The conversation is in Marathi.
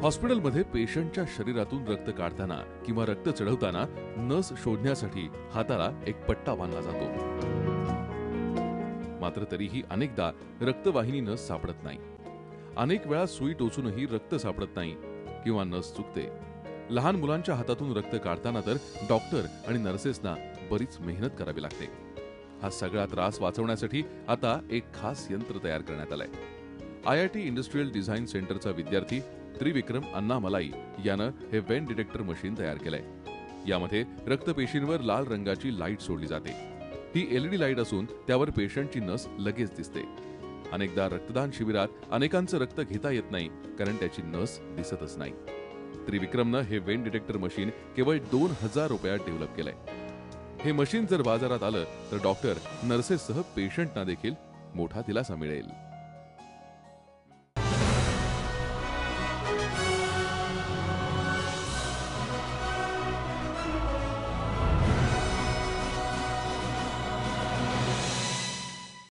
हॉस्पिटलमध्ये पेशंटच्या शरीरातून रक्त काढताना किंवा रक्त चढवताना नस शोधण्यासाठी हाताला एक पट्टा बांधला जातो. मात्र तरीही अनेकदा रक्तवाहिनी नस सापडत नाही. अनेक वेळा सुई टोचूनही रक्त सापडत नाही किंवा नस चुकते. लहान मुलांच्या हातातून रक्त काढताना तर डॉक्टर आणि नर्सेसना बरीच मेहनत करावी लागते. हा सगळा त्रास वाचवण्यासाठी आता एक खास यंत्र तयार करण्यात आलंय. IIT इंडस्ट्रियल डिझाईन सेंटरचा विद्यार्थी त्रिविक्रम अन्नामलाई यानं हे वेन डिटेक्टर मशीन तयार केलंय. यामध्ये रक्तपेशींवर लाल रंगाची लाईट सोडली जाते. ही LED लाईट असून त्यावर पेशंटची नस लगेच दिसते. अनेकदा रक्तदान शिबिरात अनेकांचं रक्त घेता येत नाही कारण त्याची नस दिसतच नाही. त्रिविक्रमनं हे वेन डिटेक्टर मशीन केवळ 2000 रुपयात डेव्हलप केलंय. हे मशीन जर बाजारात आलं तर डॉक्टर, नर्सेससह पेशंटना देखील मोठा दिलासा मिळेल.